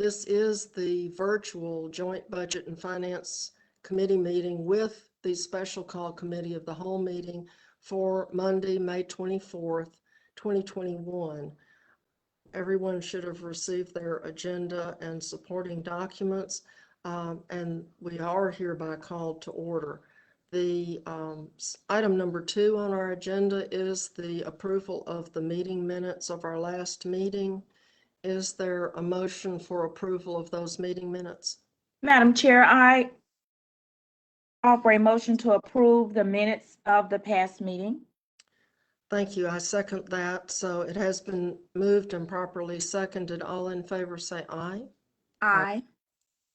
This is the virtual Joint Budget and Finance Committee meeting with the Special Call Committee of the Whole meeting for Monday, May 24th, 2021. Everyone should have received their agenda and supporting documents, and we are hereby called to order. The item number 2 on our agenda is the approval of the meeting minutes of our last meeting. Is there a motion for approval of those meeting minutes? Madam Chair, I offer a motion to approve the minutes of the past meeting. Thank you. I second that. So it has been moved and properly seconded. All in favor say aye. Aye.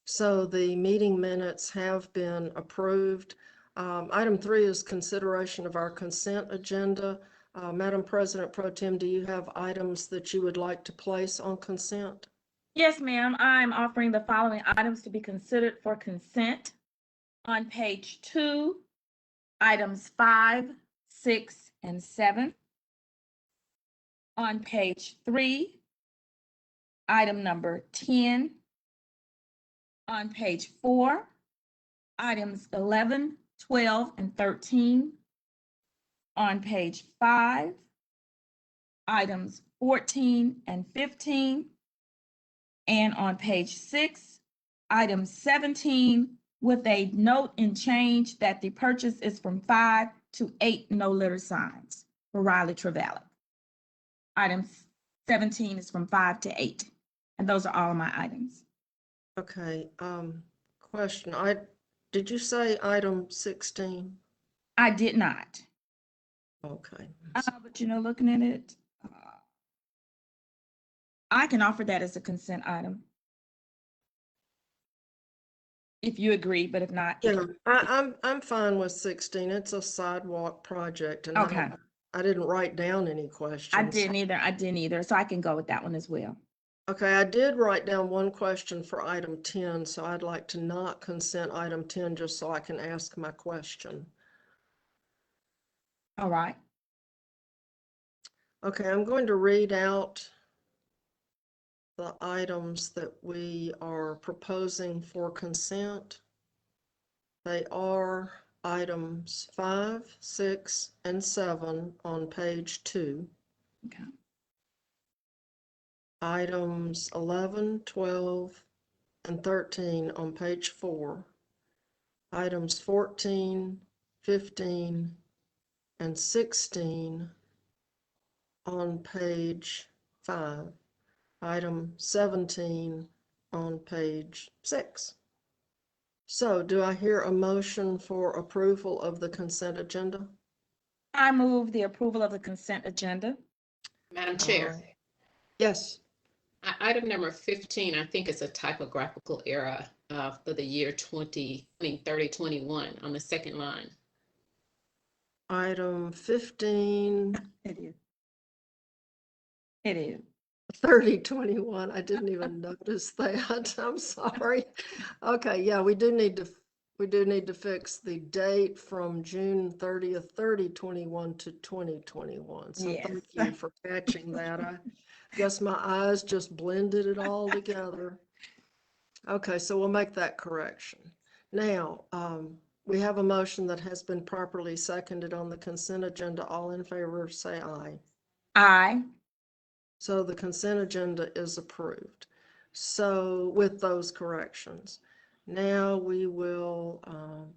So the meeting minutes have been approved. Item 3 is consideration of our consent agenda. Madam President Pro Tem, do you have items that you would like to place on consent? Yes, ma'am. I'm offering the following items to be considered for consent. On page 2, items 5, 6, and 7. On page 3, item number 10. On page 4, items 11, 12, and 13. On page 5, items 14 and 15. And on page 6, item 17, with a note and change that the purchase is from 5 to 8 no litter signs for Riley Trevally. Item 17 is from 5 to 8. And those are all of my items. Okay, question. Did you say item 16? I did not. Okay. But looking at it, I can offer that as a consent item. If you agree, but if not. Yeah, I'm fine with 16. It's a sidewalk project, and Okay. I didn't write down any questions. I didn't either. So I can go with that one as well. Okay, I did write down one question for item 10, so I'd like to not consent item 10 just so I can ask my question. All right. Okay, I'm going to read out the items that we are proposing for consent. They are items 5, 6, and 7 on page 2. Okay. Items 11, 12, and 13 on page 4. Items 14, 15, and 16 on page 5. Item 17 on page 6. So do I hear a motion for approval of the consent agenda? I move the approval of the consent agenda. Madam Chair, Yes. item number 15, I think it's a typographical error for the year 2021 on the second line. Item 15. It is. It is. 3021. I didn't even notice that. I'm sorry. Okay, yeah, we do need to fix the date from June 30th, 2021 to 2021. So Yes. Thank you for catching that. I guess my eyes just blended it all together. Okay, so we'll make that correction. Now, we have a motion that has been properly seconded on the consent agenda. All in favor, say aye. Aye. So the consent agenda is approved. So with those corrections, now we will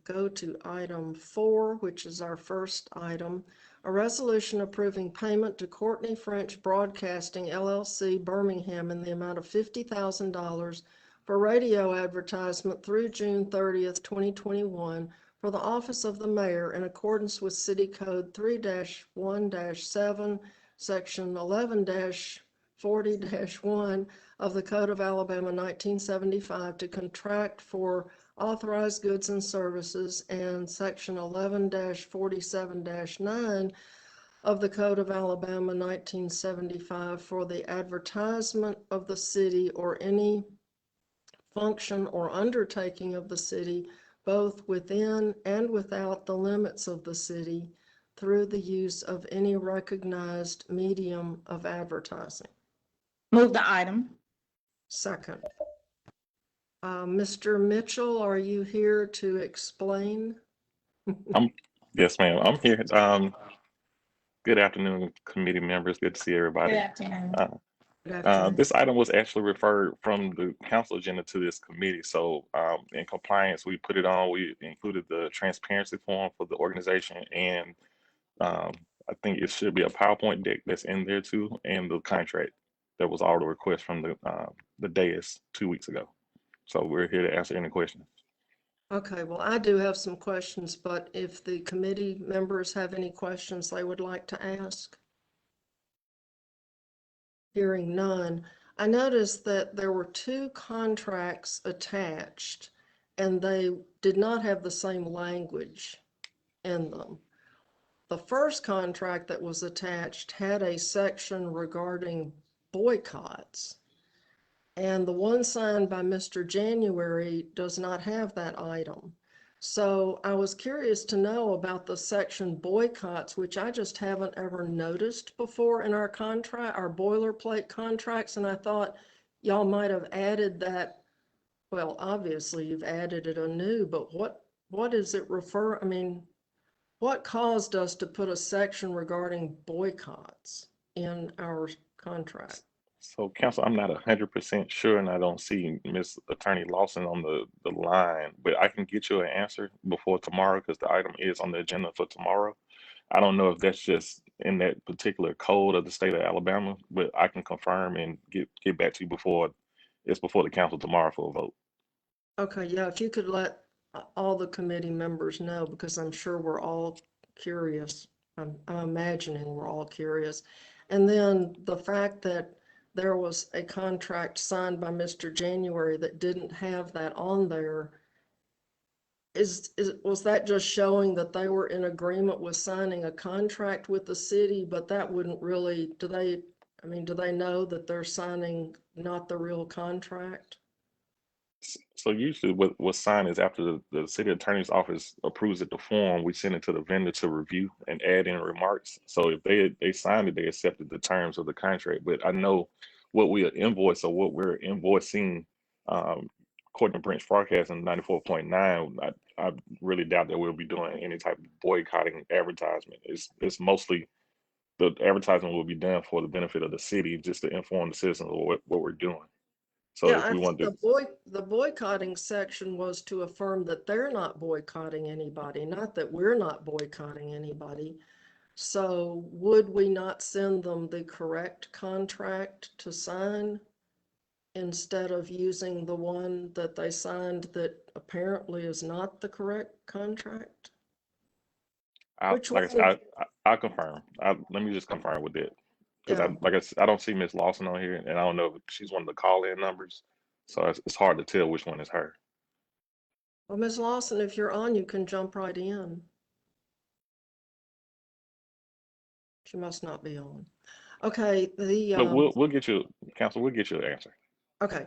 go to item 4, which is our first item, a resolution approving payment to Courtney French Broadcasting LLC Birmingham in the amount of $50,000 for radio advertisement through June 30th, 2021 for the office of the mayor in accordance with City Code 3-1-7, Section 11-40-1 of the Code of Alabama 1975 to contract for authorized goods and services, and Section 11-47-9 of the Code of Alabama 1975 for the advertisement of the city or any function or undertaking of the city, both within and without the limits of the city, through the use of any recognized medium of advertising. Move the item. Second. Mr. Mitchell, are you here to explain? Yes, ma'am. I'm here. Good afternoon, committee members. Good to see Good everybody. afternoon. Good afternoon. This item was actually referred from the council agenda to this committee. So in compliance, we put it on. We included the transparency form for the organization, and um, I think it should be a PowerPoint deck that's in there too, and the contract. That was all the requests from the dais 2 weeks ago. So we're here to answer any questions. Okay, well, I do have some questions, but if the committee members have any questions they would like to ask? Hearing none, I noticed that there were two contracts attached and they did not have the same language in them. The first contract that was attached had a section regarding boycotts. And the one signed by Mr. January does not have that item. So I was curious to know about the section boycotts, which I just haven't ever noticed before in our contract, our boilerplate contracts. And I thought y'all might have added that. Well, obviously you've added it anew, but what does it refer? I mean, what caused us to put a section regarding boycotts in our contract? So, counsel, I'm not 100% sure, and I don't see Miss Attorney Lawson on the line, but I can get you an answer before tomorrow because the item is on the agenda for tomorrow. I don't know if that's just in that particular code of the state of Alabama, but I can confirm and get back to you before the council tomorrow for a vote. Okay, yeah, if you could let all the committee members know, because I'm sure we're all curious. I'm imagining we're all curious. And then the fact that there was a contract signed by Mr. January that didn't have that on there, was that just showing that they were in agreement with signing a contract with the city, but that wouldn't really, do they know that they're signing not the real contract? So usually what's signed is after the city attorney's office approves it, the form, we send it to the vendor to review and add in remarks. So if they signed it, they accepted the terms of the contract. But I know what we invoice or what we're invoicing, according to Branch Broadcasting 94.9, I really doubt that we'll be doing any type of boycotting advertisement. It's mostly the advertisement will be done for the benefit of the city, just to inform the citizens of what we're doing. So Yeah, if I we think want to, the boycotting section was to affirm that they're not boycotting anybody, not that we're not boycotting anybody. So would we not send them the correct contract to sign instead of using the one that they signed that apparently is not the correct contract? Which like I one? said, I'll confirm. Let me just confirm with it because Yeah. like I said, I don't see Miss Lawson on here, and I don't know if she's one of the call-in numbers, so it's hard to tell which one is her. Well, Ms. Lawson, if you're on, you can jump right in. She must not be on. Okay, But we'll get you, counsel. We'll get you an answer. okay.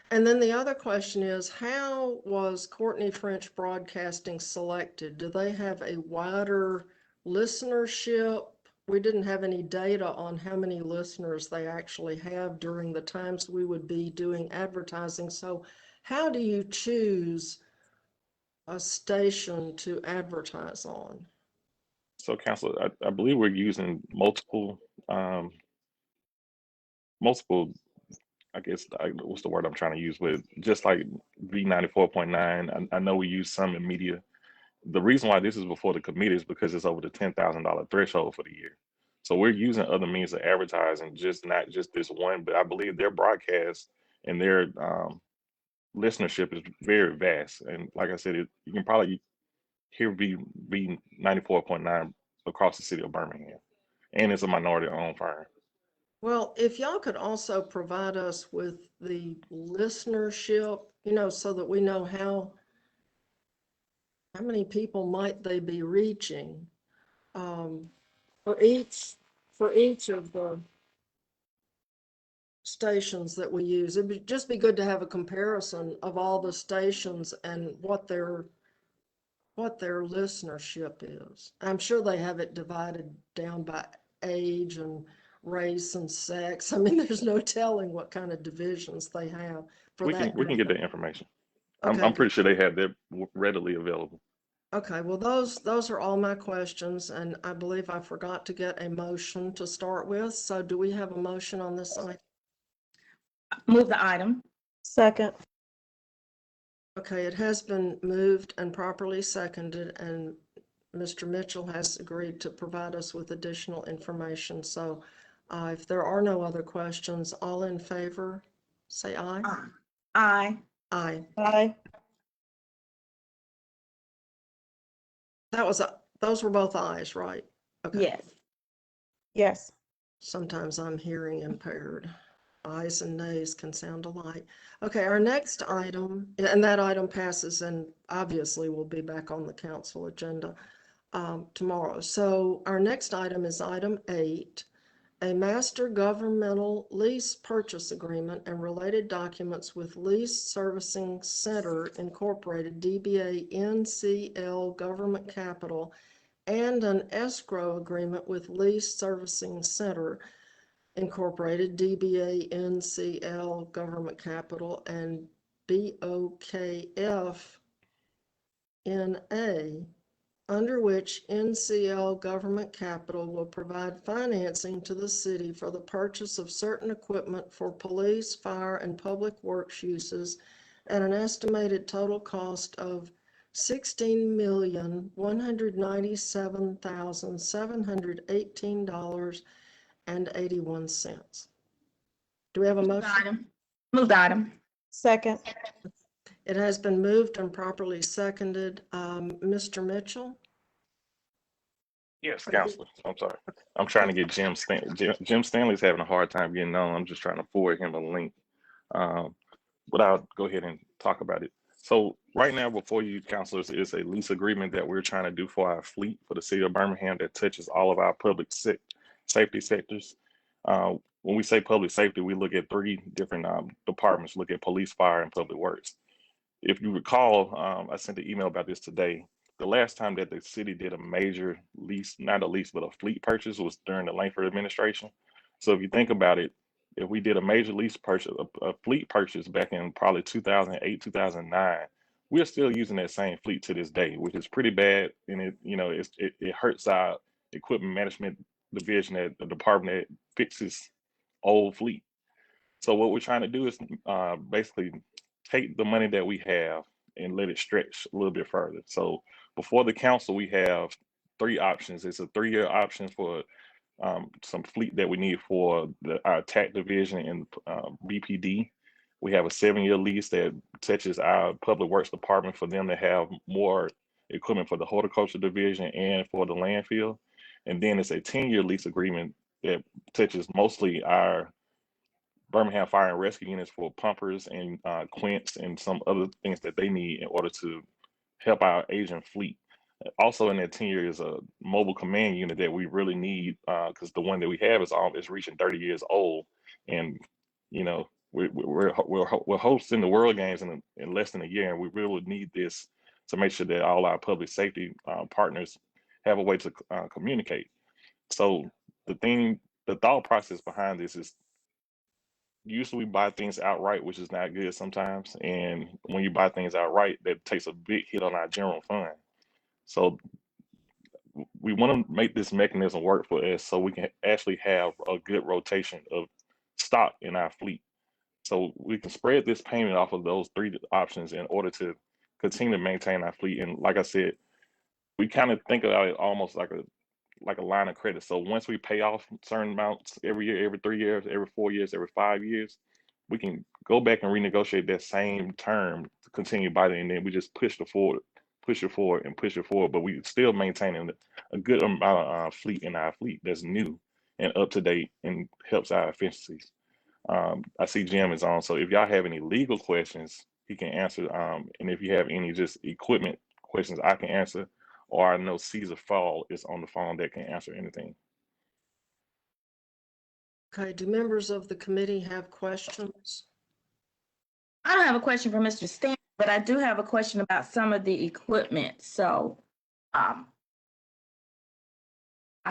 And then the other question is, how was Courtney French Broadcasting selected? Do they have a wider listenership? We didn't have any data on how many listeners they actually have during the times we would be doing advertising. So how do you choose a station to advertise on? So, counsel, I believe we're using um, multiple. I guess what's the word I'm trying to use? With just like V94.9, I know we use some in media. The reason why this is before the committee is because it's over the $10,000 threshold for the year. So we're using other means of advertising, just not just this one, but I believe their broadcast and their listenership is very vast. And like I said, you can probably hear V 94.9 across the city of Birmingham, and it's a minority-owned firm. Well, if y'all could also provide us with the listenership, so that we know how many people might they be reaching for each of the stations that we use. It'd just be good to have a comparison of all the stations and what their listenership is. I'm sure they have it divided down by age and race and sex. I mean, there's no telling what kind of divisions they have for We that. can get that information. I'm Okay, pretty sure they have that readily available. okay, well, those are all my questions, and I believe I forgot to get a motion to start with. So do we have a motion on this item? Move the item. Second. Okay, it has been moved and properly seconded, and Mr. Mitchell has agreed to provide us with additional information. So if there are no other questions, all in favor, say aye. Aye. Aye. Aye. Those were both ayes, right? Okay. Yes. Yes. Sometimes I'm hearing impaired. Ayes and nays can sound alike. Okay, our next item, and that item passes and obviously will be back on the council agenda tomorrow. So our next item is item 8, a master governmental lease purchase agreement and related documents with Lease Servicing Center Incorporated, DBA NCL Government Capital, and an escrow agreement with Lease Servicing Center Incorporated, DBA NCL Government Capital, and BOKF NA, under which NCL Government Capital will provide financing to the city for the purchase of certain equipment for police, fire, and public works uses at an estimated total cost of $16,197,718.81. Do we have a Move the motion? item. Move the item. Second. It has been moved and properly seconded. Mr. Mitchell? Yes, Counselor. I'm sorry. I'm trying to get Jim Stanley. Jim Stanley's having a hard time getting on. I'm just trying to forward him a link. But I'll go ahead and talk about it. So right now before you, counselors, is a lease agreement that we're trying to do for our fleet for the city of Birmingham that touches all of our public safety sectors. When we say public safety, we look at 3 different departments, look at police, fire, and public works. If you recall, I sent an email about this today. The last time that the city did a major lease, not a lease, but a fleet purchase was during the Langford administration. So if you think about it, if we did a major lease purchase, a fleet purchase back in probably 2008, 2009, we're still using that same fleet to this day, which is pretty bad. And it hurts our equipment management division at the department that fixes old fleet. So what we're trying to do is basically take the money that we have and let it stretch a little bit further. So before the council, we have 3 options. It's a 3-year option for some fleet that we need for our attack division and BPD. We have a 7-year lease that touches our public works department for them to have more equipment for the horticulture division and for the landfill. And then it's a 10-year lease agreement that touches mostly our Birmingham Fire and Rescue units for pumpers and quints and some other things that they need in order to help our aging fleet. Also in that 10 years, a mobile command unit that we really need because the one that we have is reaching 30 years old, and you know we're hosting the World Games in less than a year, and we really need this to make sure that all our public safety partners have a way to communicate. So the thought process behind this is usually we buy things outright, which is not good sometimes, and when you buy things outright, that takes a big hit on our general fund. So we want to make this mechanism work for us so we can actually have a good rotation of stock in our fleet. So we can spread this payment off of those 3 options in order to continue to maintain our fleet. And like I said, we kind of think about it almost like a line of credit. So once we pay off certain amounts every year, every 3 years, every 4 years, every 5 years, we can go back and renegotiate that same term to continue buying, and then we just push it forward, but we still maintaining a good amount of fleet in our fleet that's new and up to date and helps our efficiencies. I see Jim is on, so if y'all have any legal questions, he can answer. And if you have any just equipment questions, I can answer, or I know Caesar Fall is on the phone that can answer anything. Okay, do members of the committee have questions? I don't have a question for Mr. Stanley, but I do have a question about some of the equipment. So I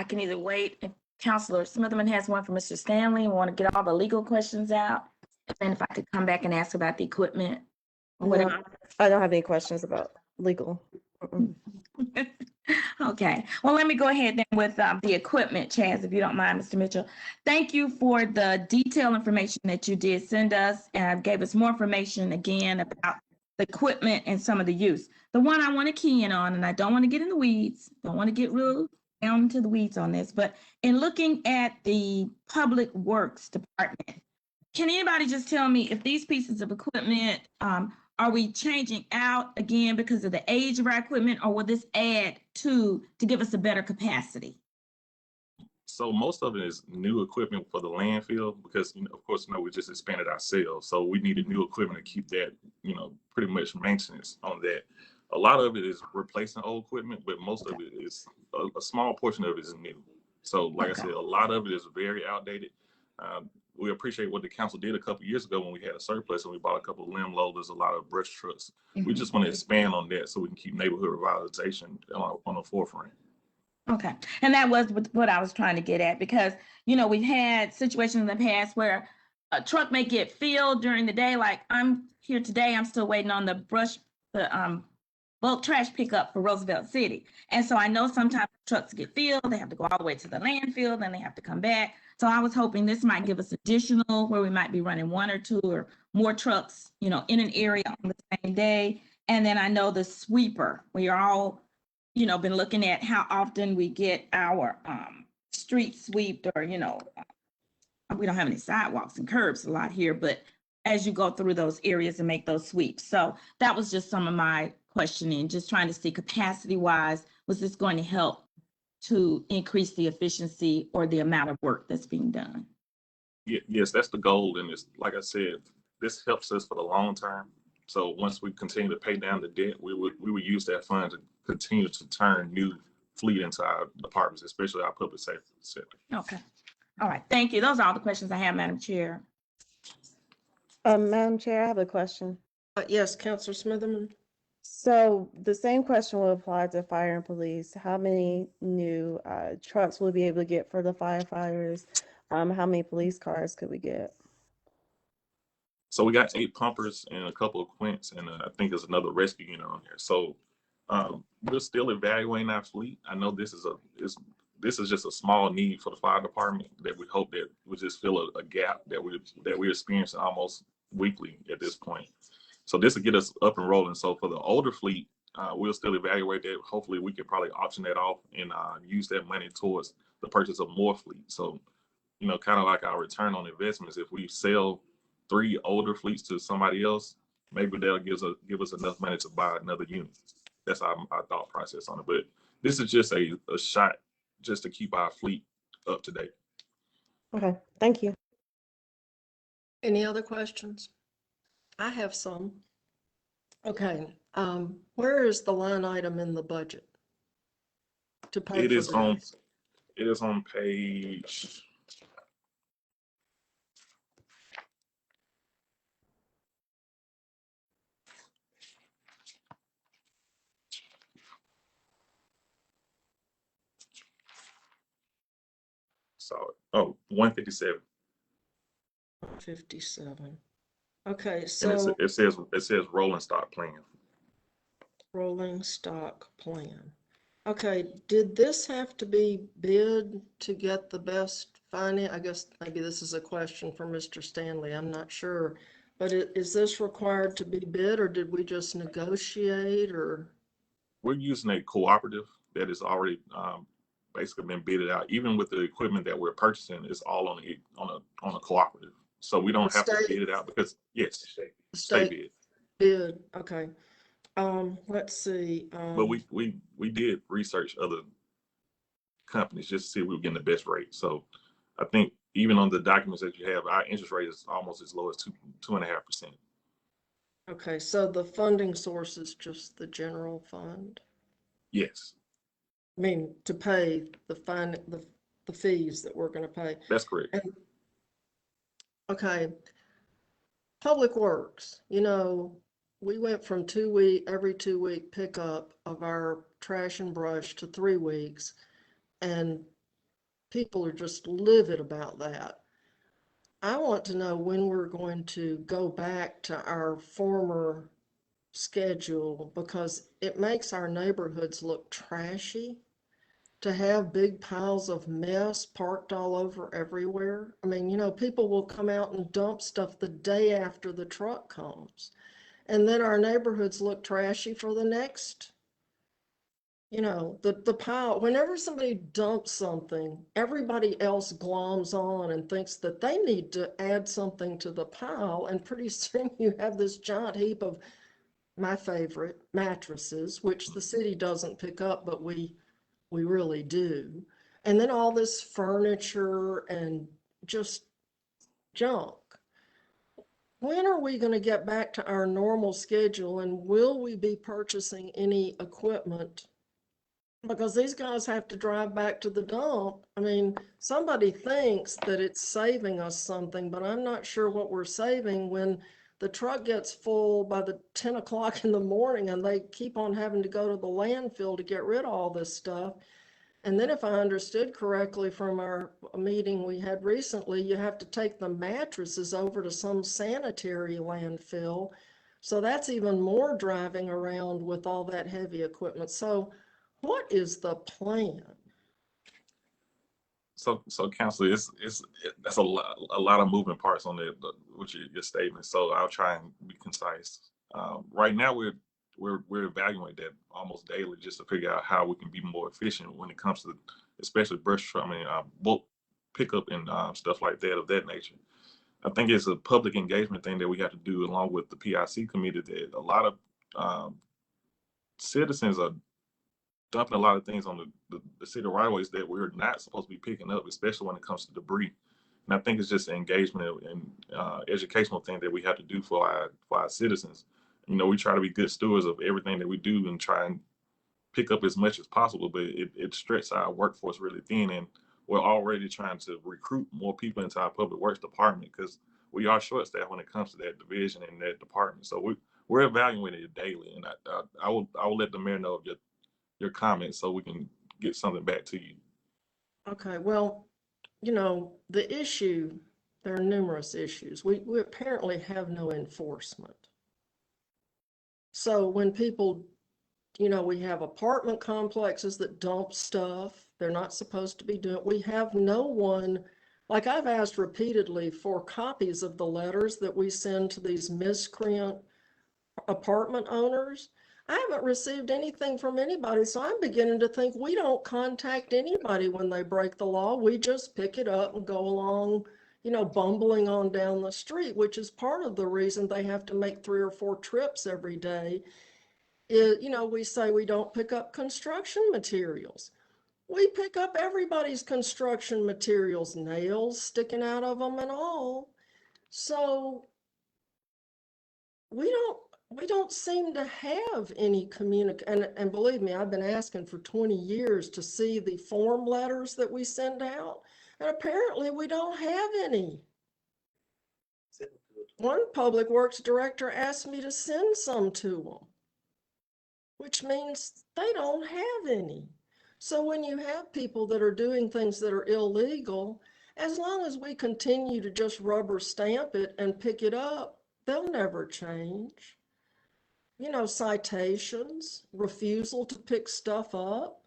can either wait Counselor Smitherman has one for Mr. Stanley. We want to get all the legal questions out. And then if I could come back and ask about the equipment or whatever. No, I don't have any questions about legal. Mm-mm. Okay, well, let me go ahead then with the equipment, Chaz, if you don't mind, Mr. Mitchell. Thank you for the detailed information that you did send us and gave us more information again about the equipment and some of the use. The one I want to key in on, and I don't want to get in the weeds, don't want to get real down into the weeds on this, but in looking at the Public Works Department, can anybody just tell me if these pieces of equipment, are we changing out again because of the age of our equipment, or will this add to give us a better capacity? So most of it is new equipment for the landfill because, of course, we just expanded our sales. So we needed new equipment to keep that, pretty much maintenance on that. A lot of it is replacing old equipment, but most of it is a small portion of it is new. So like I said, a lot of it is very outdated. We appreciate what the council did a couple of years ago when we had a surplus and we bought a couple of limb loaders, a lot of brush trucks. We just want to expand on that so we can keep neighborhood revitalization on the forefront. Okay, and that was what I was trying to get at because, we've had situations in the past where a truck may get filled during the day. Like I'm here today, I'm still waiting on the bulk trash pickup for Roosevelt City. And so I know sometimes trucks get filled, they have to go all the way to the landfill, then they have to come back. So I was hoping this might give us additional where we might be running one or two or more trucks, in an area on the same day. And then I know the sweeper, we are all, been looking at how often we get our street swept or, we don't have any sidewalks and curbs a lot here, but as you go through those areas and make those sweeps. So that was just some of my questioning, just trying to see capacity wise, was this going to help to increase the efficiency or the amount of work that's being done? Yes, that's the goal. And it's like I said, this helps us for the long term. So once we continue to pay down the debt, we would use that fund to continue to turn new fleet into our departments, especially our public safety sector. Okay. All right. Thank you. Those are all the questions I have, Madam Chair. Madam Chair, I have a question. Yes, Counselor Smitherman. So the same question will apply to fire and police. How many new trucks will we be able to get for the firefighters? How many police cars could we get? So we got 8 pumpers and a couple of quints, and I think there's another rescue unit on there. So we're still evaluating our fleet. I know this is just a small need for the fire department that we hope that we just fill a gap that we're experiencing almost weekly at this point. So this will get us up and rolling. So for the older fleet, we'll still evaluate that. Hopefully we can probably auction that off and use that money towards the purchase of more fleet. So, kind of like our return on investments, if we sell 3 older fleets to somebody else, maybe they'll give us enough money to buy another unit. That's our thought process on it. But this is just a shot just to keep our fleet up to date. Okay, thank you. Any other questions? I have some. Okay, where is the line item in the budget to pay It for is on this? page. So, 157. 57. Okay, And so it says rolling stock plan. rolling stock plan. Okay, did this have to be bid to get the best finance? I guess maybe this is a question for Mr. Stanley. I'm not sure. But is this required to be bid or did we just negotiate or? We're using a cooperative that is already basically been bidded out. Even with the equipment that we're purchasing, it's all on a cooperative. So we don't have to bid it out because yes, state bid. Bid, okay. Let's see. But we did research other companies just to see if we were getting the best rate. So I think even on the documents that you have, our interest rate is almost as low as 2.5%. Okay, so the funding source is just the general fund? Yes. I mean, to pay the fees that we're going to pay. That's correct. And, okay, Public Works, we went from every 2 week pickup of our trash and brush to 3 weeks. And people are just livid about that. I want to know when we're going to go back to our former schedule because it makes our neighborhoods look trashy to have big piles of mess parked all over everywhere. I mean, people will come out and dump stuff the day after the truck comes. And then our neighborhoods look trashy for the next, the pile. Whenever somebody dumps something, everybody else gloms on and thinks that they need to add something to the pile. And pretty soon you have this giant heap of my favorite mattresses, which the city doesn't pick up, but we really do. And then all this furniture and just junk. When are we going to get back to our normal schedule and will we be purchasing any equipment? Because these guys have to drive back to the dump. I mean, somebody thinks that it's saving us something, but I'm not sure what we're saving when the truck gets full by the 10 o'clock in the morning and they keep on having to go to the landfill to get rid of all this stuff. And then if I understood correctly from our meeting we had recently, you have to take the mattresses over to some sanitary landfill. So that's even more driving around with all that heavy equipment. So what is the plan? So Counselor, that's a lot of moving parts on with your statement. So I'll try and be concise. Right now we're evaluating that almost daily just to figure out how we can be more efficient when it comes to especially brush trucking, bulk pickup and stuff like that of that nature. I think it's a public engagement thing that we have to do along with the PIC committee that a lot of citizens are dumping a lot of things on the city right of ways that we're not supposed to be picking up, especially when it comes to debris. And I think it's just an engagement and educational thing that we have to do for our citizens. We try to be good stewards of everything that we do and try and pick up as much as possible, but it stretches our workforce really thin. And we're already trying to recruit more people into our public works department because we are short staffed when it comes to that division and that department. So we're evaluating it daily. And I will let the mayor know of your comments so we can get something back to you. Okay, well, the issue, there are numerous issues. We apparently have no enforcement. So when people, we have apartment complexes that dump stuff, they're not supposed to be doing, we have no one, like I've asked repeatedly for copies of the letters that we send to these miscreant apartment owners. I haven't received anything from anybody, so I'm beginning to think we don't contact anybody when they break the law. We just pick it up and go along, bumbling on down the street, which is part of the reason they have to make 3 or 4 trips every day. We say we don't pick up construction materials. We pick up everybody's construction materials, nails sticking out of them and all. So we don't seem to have any and believe me, I've been asking for 20 years to see the form letters that we send out, and apparently we don't have any. One public works director asked me to send some to them, which means they don't have any. So when you have people that are doing things that are illegal, as long as we continue to just rubber stamp it and pick it up, they'll never change. Citations, refusal to pick stuff up,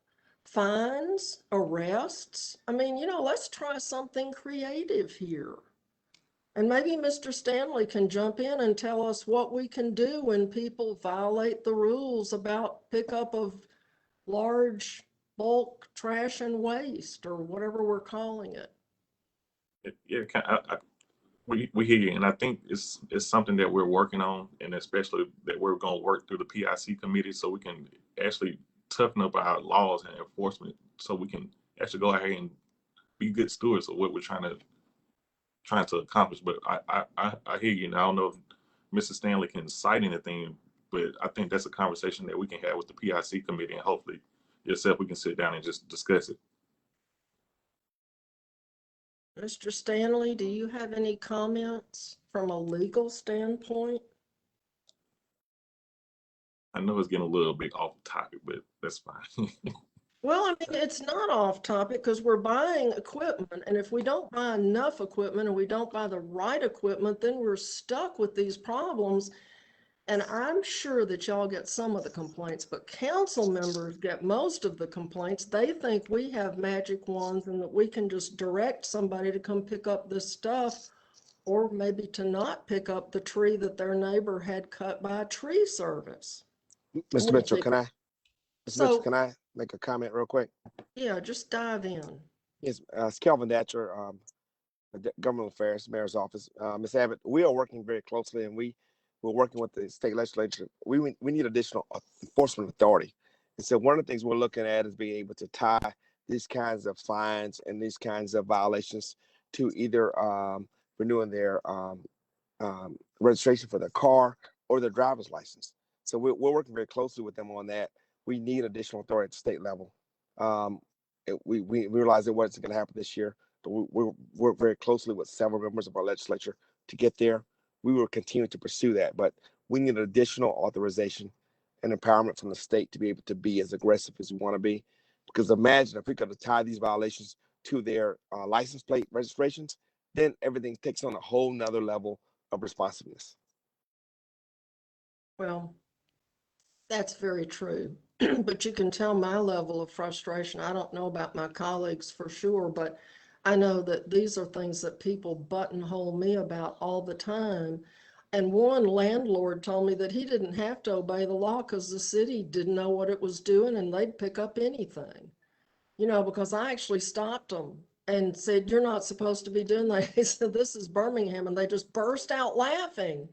fines, arrests. I mean, let's try something creative here. And maybe Mr. Stanley can jump in and tell us what we can do when people violate the rules about pickup of large bulk trash and waste or whatever we're calling it. Yeah, we hear you, and I think it's something that we're working on, and especially that we're going to work through the PIC committee so we can actually toughen up our laws and enforcement, so we can actually go ahead and be good stewards of what we're trying to accomplish. But I hear you, and I don't know if Mr. Stanley can cite anything, but I think that's a conversation that we can have with the PIC committee, and hopefully yourself we can sit down and just discuss it. Mr. Stanley, do you have any comments from a legal standpoint? I know it's getting a little bit off topic, but that's fine. Well, I mean, it's not off topic because we're buying equipment, and if we don't buy enough equipment and we don't buy the right equipment, then we're stuck with these problems. And I'm sure that y'all get some of the complaints, but council members get most of the complaints. They think we have magic wands and that we can just direct somebody to come pick up this stuff, or maybe to not pick up the tree that their neighbor had cut by a tree service. Mr. What do Mitchell, you can think? I, Mr. Mitchell, So, can I make a comment real quick? yeah, just dive in. Yes, it's Kelvin Datcher, Government Affairs, Mayor's Office. Ms. Abbott, we are working very closely and we're working with the state legislature. We need additional enforcement authority. And so one of the things we're looking at is being able to tie these kinds of fines and these kinds of violations to either renewing their registration for their car or their driver's license. So we're working very closely with them on that. We need additional authority at the state level. We realize it wasn't going to happen this year, but we work very closely with several members of our legislature to get there. We will continue to pursue that, but we need additional authorization and empowerment from the state to be able to be as aggressive as we want to be. Because imagine if we could tie these violations to their license plate registrations, then everything takes on a whole nother level of responsiveness. Well, that's very true. But you can tell my level of frustration. I don't know about my colleagues for sure, but I know that these are things that people buttonhole me about all the time. And one landlord told me that he didn't have to obey the law because the city didn't know what it was doing and they'd pick up anything. You know, because I actually stopped them and said, "You're not supposed to be doing that." He said, "This is Birmingham." And they just burst out laughing.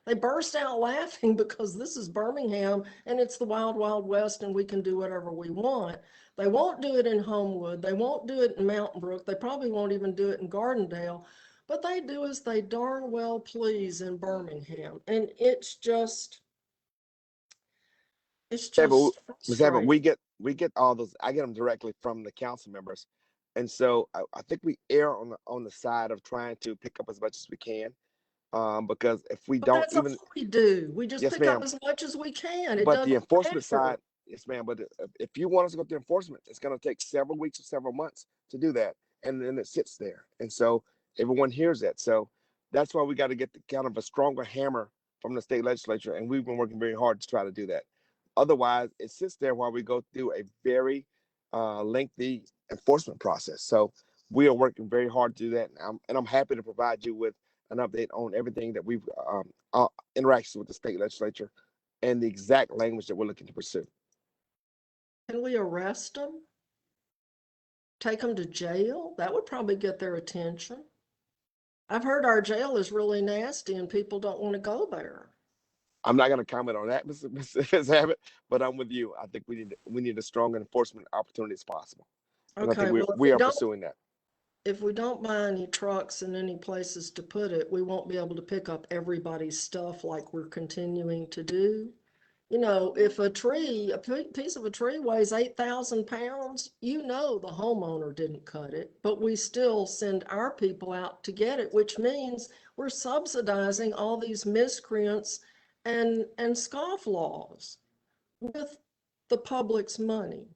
They burst out laughing because this is Birmingham and it's the wild, wild west and we can do whatever we want. They won't do it in Homewood. They won't do it in Mountain Brook. They probably won't even do it in Gardendale, but they do as they darn well please in Birmingham. And it's Yeah, but just Ms. Abbott, frustrating. we get all those. I get them directly from the council members, and so I think we err on the side of trying to pick up as much as we can, because if we But don't that's all even, we do. We just yes, pick up ma'am. as much as we can. It But the doesn't enforcement matter. side, yes, ma'am. But if you want us to go to enforcement, it's going to take several weeks or several months to do that, and then it sits there, and so everyone hears that. So that's why we got to get the kind of a stronger hammer from the state legislature, and we've been working very hard to try to do that. Otherwise, it sits there while we go through a very lengthy enforcement process. So we are working very hard to do that, and I'm happy to provide you with an update on everything that we've interactions with the state legislature and the exact language that we're looking to pursue. Can we arrest them? Take them to jail? That would probably get their attention. I've heard our jail is really nasty and people don't want to go there. I'm not going to comment on that, Ms. Abbott, but I'm with you. I think we need as strong enforcement opportunity as possible, and I think Okay, well, we are pursuing that. if we don't buy any trucks and any places to put it, we won't be able to pick up everybody's stuff like we're continuing to do. You know, if a piece of a tree weighs 8,000 pounds, you know the homeowner didn't cut it, but we still send our people out to get it, which means we're subsidizing all these miscreants and scofflaws with the public's money.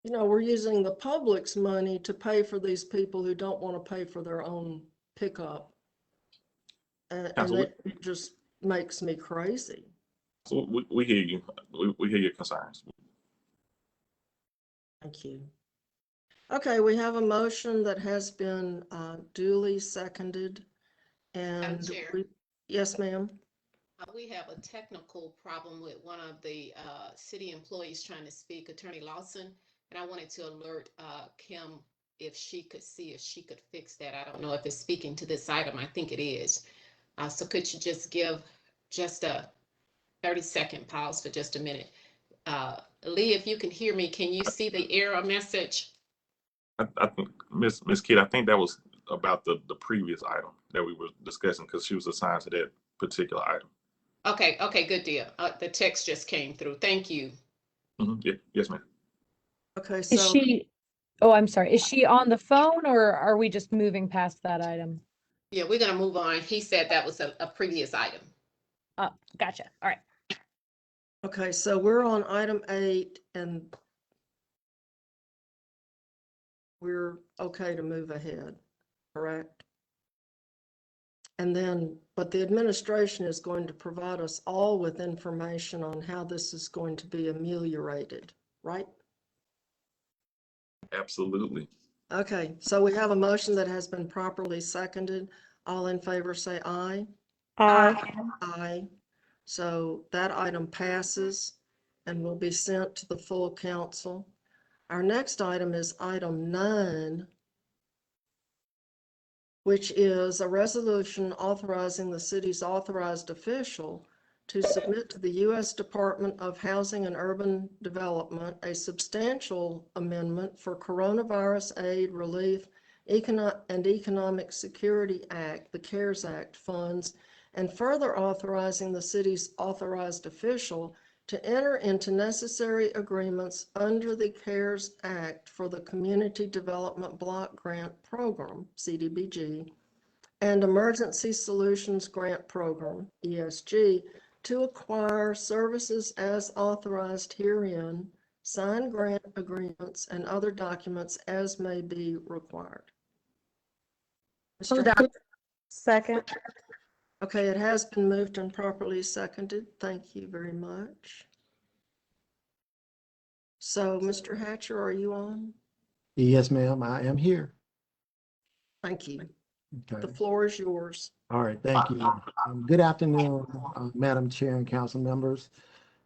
You know, we're using the public's money to pay for these people who don't want to pay for their own pickup. And Council, it just makes me crazy. we hear you. We hear your concerns. Thank you. Okay, we have a motion that has been duly seconded. Madam And Chair. yes, ma'am. We have a technical problem with one of the city employees trying to speak, Attorney Lawson, and I wanted to alert Kim if she could see if she could fix that. I don't know if it's speaking to this item. I think it is. So could you just give just a 30-second pause for just a minute? Lee, if you can hear me, can you see the error message? I think Miss Kidd, I think that was about the previous item that we were discussing because she was assigned to that particular item. Okay, good deal. The text just came through. Thank you. Yeah, yes, ma'am. Okay, Is so she, oh, I'm sorry. Is she on the phone or are we just moving past that item? Yeah, we're gonna move on. He said that was a previous item. Gotcha. All right. okay, so we're on item 8, and we're okay to move ahead, correct? And then, but the administration is going to provide us all with information on how this is going to be ameliorated, right? Absolutely. Okay, so we have a motion that has been properly seconded. All in favor say aye. Aye. So that item passes and will be sent to the full council. Our next item is item 9, which is a resolution authorizing the city's authorized official to submit to the U.S. Department of Housing and Urban Development a substantial amendment for Coronavirus Aid, Relief, and Economic Security Act, the CARES Act funds, and further authorizing the city's authorized official to enter into necessary agreements under the CARES Act for the Community Development Block Grant Program, CDBG, and Emergency Solutions Grant Program, ESG, to acquire services as authorized herein, sign grant agreements, and other documents as may be required. Mr. Second. Okay, it has been moved and properly seconded. Thank you very much. So, Mr. Hatcher, are you on? Yes, ma'am, I am here. Thank you. The Okay. floor is yours. All right, thank you. Good afternoon, Madam Chair and council members.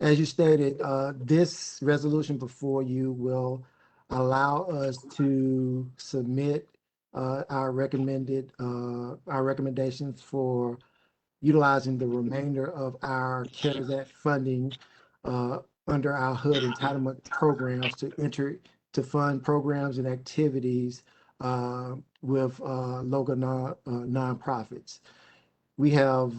As you stated, this resolution before you will allow us to submit our recommendations for utilizing the remainder of our CARES Act funding under our HUD entitlement programs to enter to fund programs and activities with local nonprofits. We have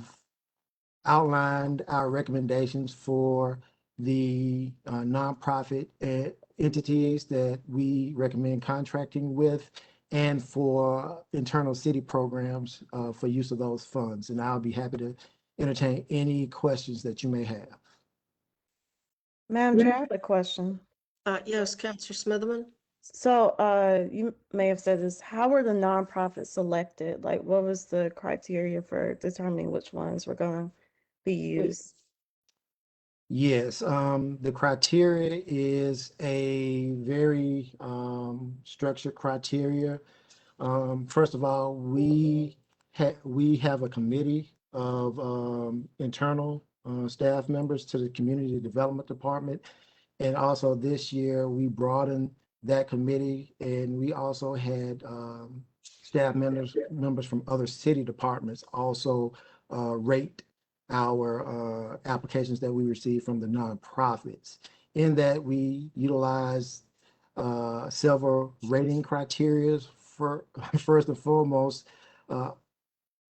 outlined our recommendations for the nonprofit entities that we recommend contracting with and for internal city programs for use of those funds. And I'll be happy to entertain any questions that you may have. Madam Chair, I have a question. Yes, Councilor Smitherman? So, you may have said this, how were the nonprofits selected? Like, what was the criteria for determining which ones were going to be used? Yes, the criteria is a very structured criteria. First of all, we have a committee of internal staff members to the Community Development Department. And also this year, we broadened that committee, and we also had staff members from other city departments also rate our applications that we receive from the nonprofits. In that, we utilize several rating criteria. For first and foremost,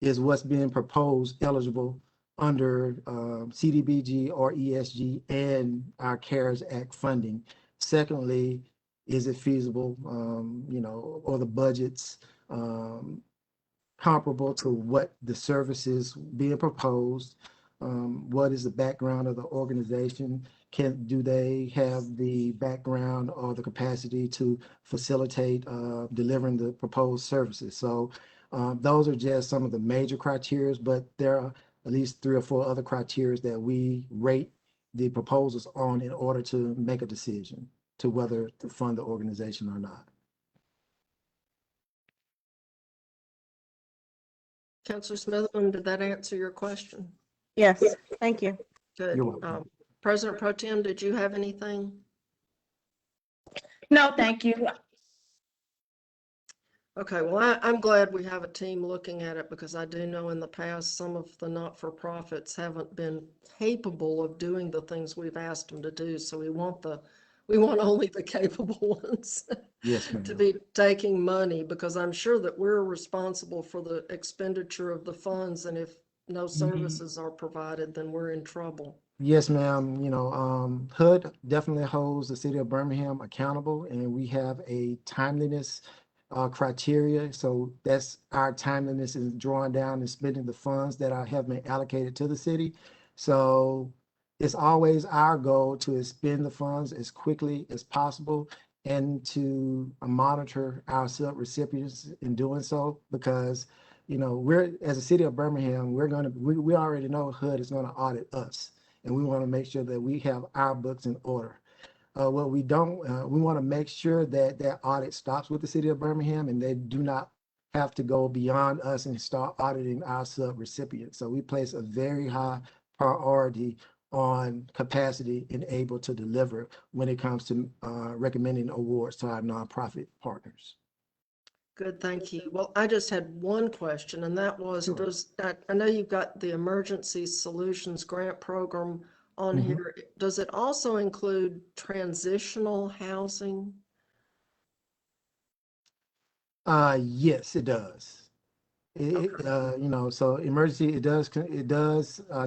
is what's being proposed eligible under CDBG or ESG and our CARES Act funding. Secondly, is it feasible, or the budgets comparable to what the services being proposed? What is the background of the organization? Do they have the background or the capacity to facilitate delivering the proposed services? So those are just some of the major criteria, but there are at least 3 or 4 other criteria that we rate the proposals on in order to make a decision to whether to fund the organization or not. Councilor Smitherman, did that answer your question? Yes, thank you. Good. You're welcome. President Pro Tem, did you have anything? No, thank you. Okay, well, I'm glad we have a team looking at it because I do know in the past, some of the not-for-profits haven't been capable of doing the things we've asked them to do. So we want only the capable ones Yes, ma'am. to be taking money, because I'm sure that we're responsible for the expenditure of the funds. And if no services are provided, then we're in trouble. Yes, ma'am. HUD definitely holds the city of Birmingham accountable, and we have a timeliness criteria. So that's our timeliness is drawing down and spending the funds that have been allocated to the city. So it's always our goal to spend the funds as quickly as possible and to monitor our sub-recipients in doing so, because, you know, we're, as a city of Birmingham, we already know HUD is gonna audit us, and we want to make sure that we have our books in order. What we don't, we want to make sure that that audit stops with the city of Birmingham, and they do not have to go beyond us and start auditing our sub-recipients. So we place a very high priority on capacity and able to deliver when it comes to recommending awards to our nonprofit partners. Good, thank you. Well, I just had one question, and that was, Sure. I know you've got the Emergency Solutions Grant Program on Mhm. here. Does it also include transitional housing? Yes, it does. You know, so emergency, it does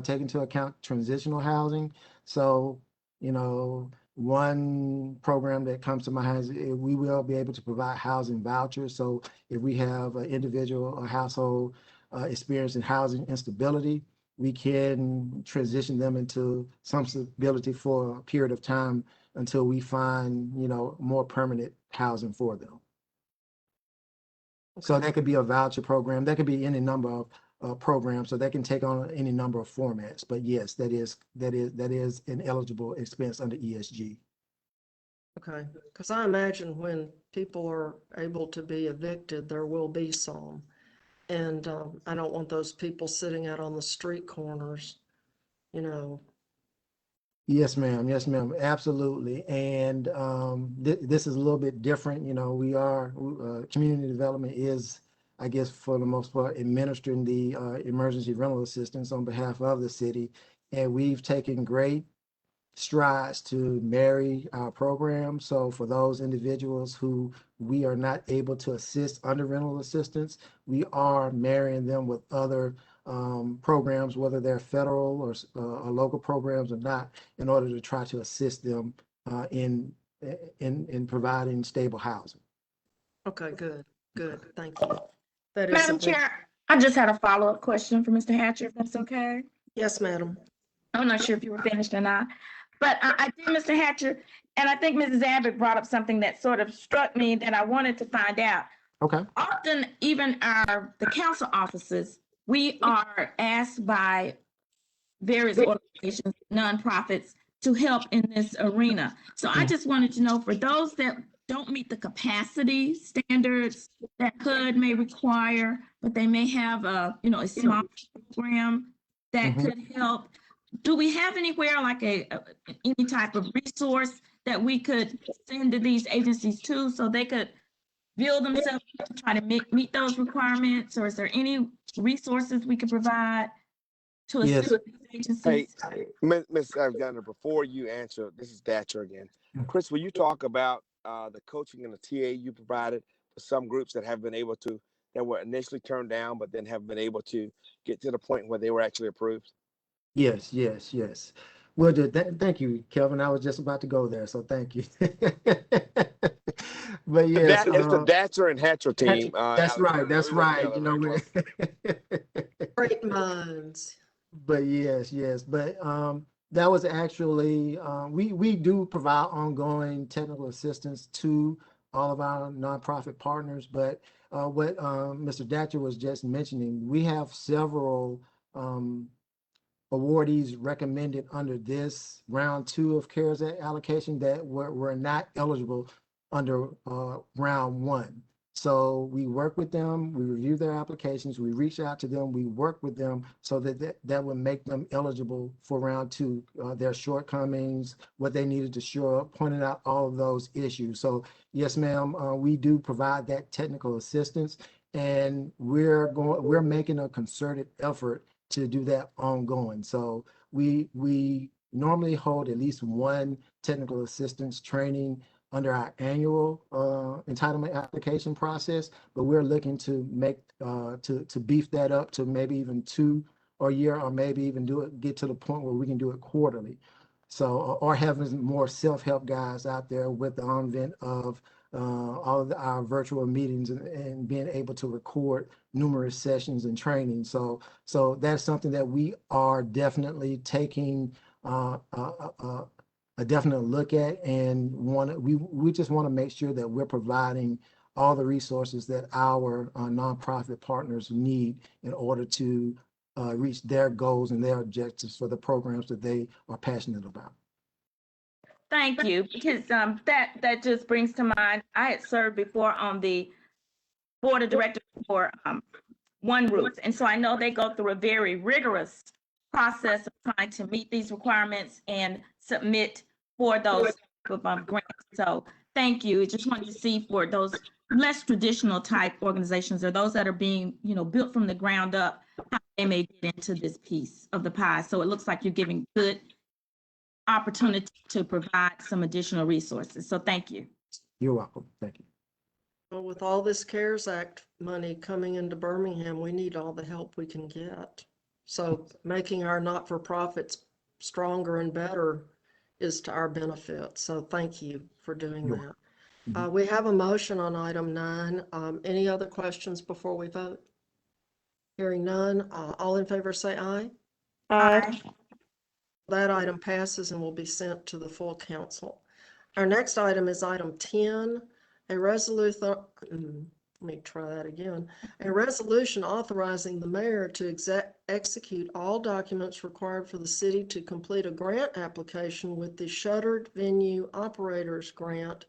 take into account transitional housing. So, you know, one program that comes to my mind is we will be able to provide housing vouchers. So if we have an individual or household experiencing housing instability, we can transition them into some stability for a period of time until we find, you know, more permanent housing for them. So that could be a voucher program. That could be any number of programs. So that can take on any number of formats. But yes, that is an eligible expense under ESG. Okay, because I imagine when people are able to be evicted, there will be some. And I don't want those people sitting out on the street corners, you know. Yes, ma'am. Yes, ma'am. Absolutely. And this is a little bit different. You know, we are community development is, I guess, for the most part, administering the emergency rental assistance on behalf of the city, and we've taken great strides to marry our program. So for those individuals who we are not able to assist under rental assistance, we are marrying them with other programs, whether they're federal or local programs or not, in order to try to assist them in providing stable housing. Okay, good, thank you. That is Madam a big, Chair, I just had a follow-up question for Mr. Hatcher, if that's okay. yes, madam. I'm not sure if you were finished or not, but I did, Mr. Hatcher, and I think Mrs. Abbott brought up something that sort of struck me that I wanted to find out. Okay. Often, even the council offices, we are asked by various organizations, nonprofits, to help in this arena. So I just wanted to know, for those that don't meet the capacity standards that HUD may require, but they may have a small program that Mhm. could help. Do we have anywhere like any type of resource that we could send to these agencies to, so they could build themselves up to try to meet those requirements? Or is there any resources we could provide to Yes. assist these Hey, agencies? Ms. Alexander, before you answer, this is Thatcher again. Chris, will you talk about the coaching and the TA you provided for some groups that have been able to, that were initially turned down, but then have been able to get to the point where they were actually approved? Yes, yes, yes. Will do. Thank you, Kelvin. I was just about to go there, so thank you. But yes, It's the Thatcher and Hatcher team. that's right. That's We work right. together You know, very closely. Great minds. but yes, yes. But that was actually we do provide ongoing technical assistance to all of our nonprofit partners. But what Mr. Datcher was just mentioning, we have several awardees recommended under this round 2 of CARES Act allocation that were not eligible under round 1. So we work with them, we review their applications, we reach out to them, we work with them so that would make them eligible for round 2, their shortcomings, what they needed to shore up, pointing out all of those issues. So yes, ma'am, we do provide that technical assistance, and we're making a concerted effort to do that ongoing. So we normally hold at least one technical assistance training under our annual entitlement application process, but we're looking to make to beef that up to maybe even 2 a year, or maybe even get to the point where we can do it quarterly. So, or having more self-help guys out there with the advent of all of our virtual meetings and being able to record numerous sessions and training. So that's something that we are definitely taking a definite look at, and we just want to make sure that we're providing all the resources that our nonprofit partners need in order to reach their goals and their objectives for the programs that they are passionate about. Thank you, because that just brings to mind, I had served before on the board of directors for One Roof, and so I know they go through a very rigorous process of trying to meet these requirements and submit for those type of grants. So thank you. Just wanted to see for those less traditional type organizations, or those that are being, built from the ground up, how they may get into this piece of the pie. So it looks like you're giving good opportunity to provide some additional resources. So thank you. You're welcome. Thank you. Well, with all this CARES Act money coming into Birmingham, we need all the help we can get. So making our not-for-profits stronger and better is to our benefit. So thank you for doing You're that. welcome. We have a motion on item 9. Any other questions before we vote? Hearing none, all in favor say aye. Aye. That item passes and will be sent to the full council. Our next item is item 10, a resolution, let me try that again. A resolution authorizing the mayor to execute all documents required for the city to complete a grant application with the Shuttered Venue Operators Grant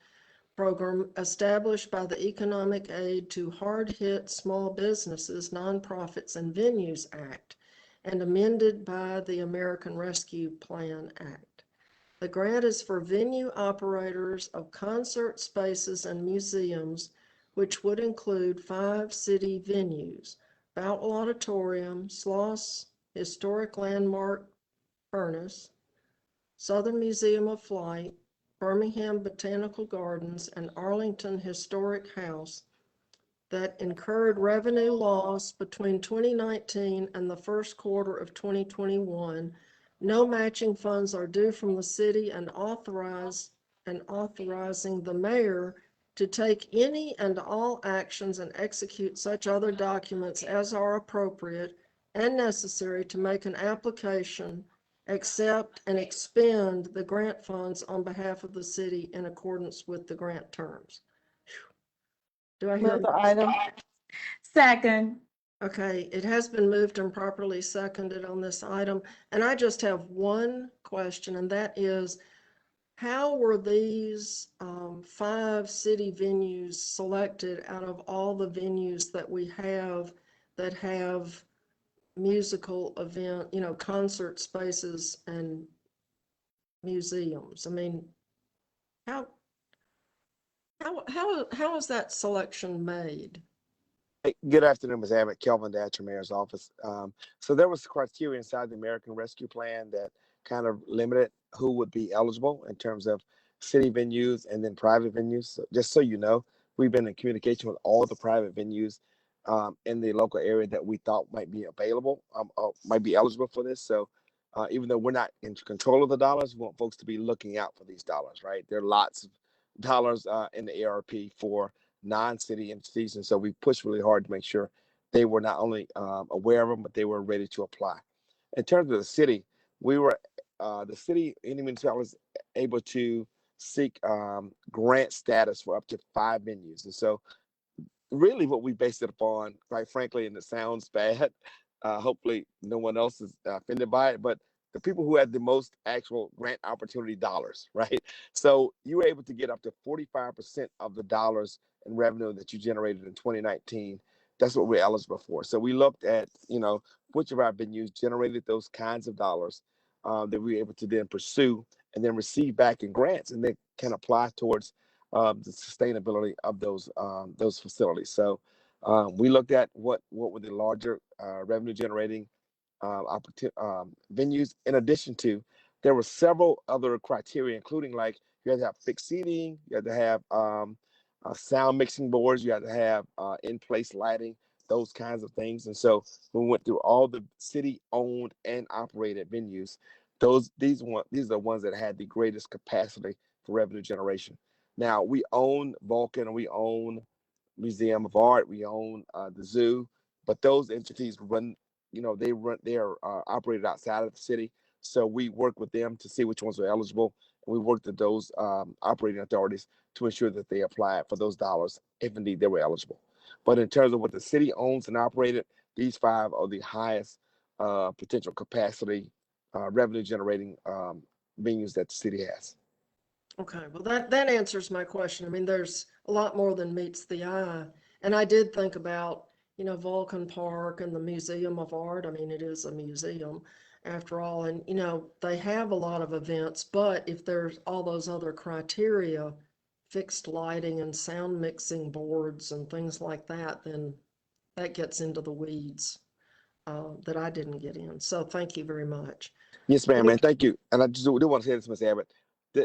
Program established by the Economic Aid to Hard-Hit Small Businesses, Nonprofits, and Venues Act, and amended by the American Rescue Plan Act. The grant is for venue operators of concert spaces and museums, which would include 5 city venues: Boutwell Auditorium, Sloss Historic Landmark Furnace, Southern Museum of Flight, Birmingham Botanical Gardens, and Arlington Historic House, that incurred revenue loss between 2019 and the first quarter of 2021. No matching funds are due from the city, and authorizing the mayor to take any and all actions and execute such other documents as are appropriate and necessary to make an application, accept and expend the grant funds on behalf of the city in accordance with the grant terms. Do I hear? Move the item. Second. Okay, it has been moved and properly seconded on this item. And I just have one question, and that is, how were these 5 city venues selected out of all the venues that we have that have musical event, concert spaces and museums? I mean, how is that selection made? Hey, good afternoon, Ms. Abbott. Kelvin Datcher, Mayor's office. So there was criteria inside the American Rescue Plan that kind of limited who would be eligible in terms of city venues and then private venues. So just so you know, we've been in communication with all the private venues in the local area that we thought might be available, might be eligible for this. So even though we're not in control of the dollars, we want folks to be looking out for these dollars, right? There are lots of dollars in the ARP for non-city entities, and so we pushed really hard to make sure they were not only aware of them, but they were ready to apply. In terms of the city, we were the city, any municipality was able to seek grant status for up to 5 venues, and so really what we based it upon, quite frankly, and it sounds bad, hopefully no one else is offended by it, but the people who had the most actual grant opportunity dollars, right? So you were able to get up to 45% of the dollars in revenue that you generated in 2019. That's what we're eligible for. So we looked at, which of our venues generated those kinds of dollars that we were able to then pursue and then receive back in grants, and then can apply towards the sustainability of those facilities. So we looked at what were the larger revenue generating venues. In addition to, there were several other criteria, including like you had to have fixed seating, you had to have sound mixing boards, you had to have in-place lighting, those kinds of things. And so we went through all the city-owned and operated venues. These are the ones that had the greatest capacity for revenue generation. Now we own Vulcan, and we own Museum of Art, we own the zoo, but those entities run, they are operated outside of the city. So we work with them to see which ones are eligible. And we worked with those operating authorities to ensure that they applied for those dollars if indeed they were eligible. But in terms of what the city owns and operated, these 5 are the highest potential capacity revenue generating venues that the city has. Okay, well, that answers my question. I mean, there's a lot more than meets the eye. And I did think about, Vulcan Park and the Museum of Art. I mean, it is a museum after all. And, they have a lot of events, but if there's all those other criteria, fixed lighting and sound mixing boards and things like that, then that gets into the weeds that I didn't get in. So thank you very much. Yes, ma'am, and thank you. And I just do want to say this, Ms. Abbott,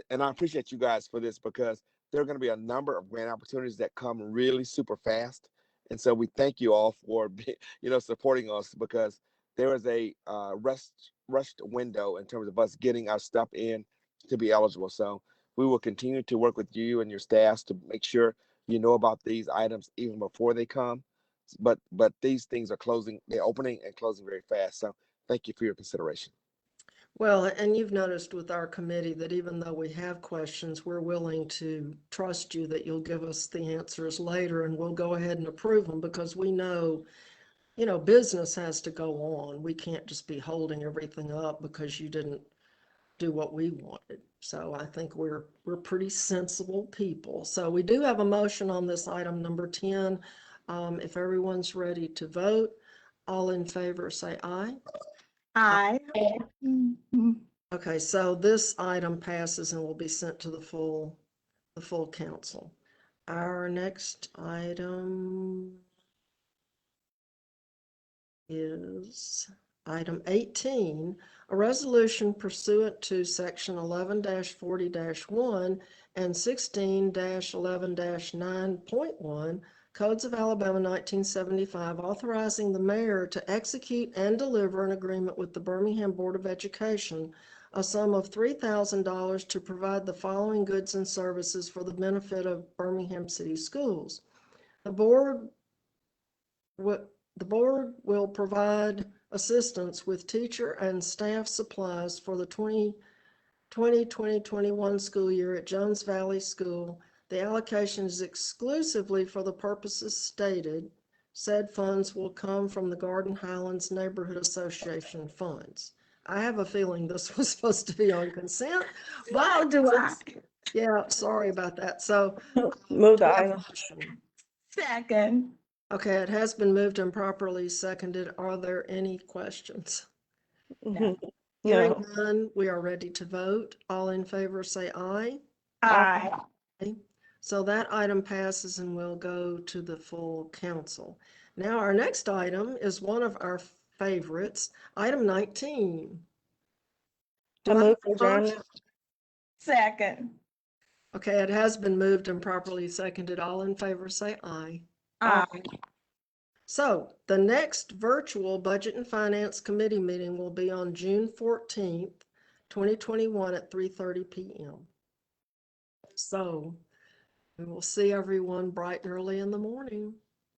and I appreciate you guys for this because there are going to be a number of grant opportunities that come really super fast. And so we thank you all for, supporting us because there is a rushed window in terms of us getting our stuff in to be eligible. So we will continue to work with you and your staffs to make sure you know about these items even before they come. But these things are they're opening and closing very fast. So thank you for your consideration. Well, and you've noticed with our committee that even though we have questions, we're willing to trust you that you'll give us the answers later and we'll go ahead and approve them because we know, business has to go on. We can't just be holding everything up because you didn't do what we wanted. So I think we're pretty sensible people. So we do have a motion on this item number 10. If everyone's ready to vote, all in favor say aye. Aye. Okay, so this item passes and will be sent to the full council. Our next item is item 18, a resolution pursuant to section 11-40-1 and 16-11-9.1 Codes of Alabama 1975, authorizing the mayor to execute and deliver an agreement with the Birmingham Board of Education, a sum of $3,000 to provide the following goods and services for the benefit of Birmingham City Schools. The board will provide assistance with teacher and staff supplies for the 2020-2021 school year at Jones Valley School. The allocation is exclusively for the purposes stated. Said funds will come from the Garden Highlands Neighborhood Association funds. I have a feeling this was supposed to be on consent, but do I. yeah, sorry about that. So Move the we have a item. motion. Second. Okay, it has been moved and properly seconded. Are there any questions? No. Hearing No. none, we are ready to vote. All in favor say aye. Aye. So that item passes and will go to the full council. Now, our next item is one of our favorites, item 19. I Do I move have for a adjournment. motion? Second. Okay, it has been moved and properly seconded. All in favor say aye. Aye. So the next virtual Budget and Finance Committee meeting will be on June 14th, 2021 at 3:30 p.m. So we will see everyone bright and early in the morning.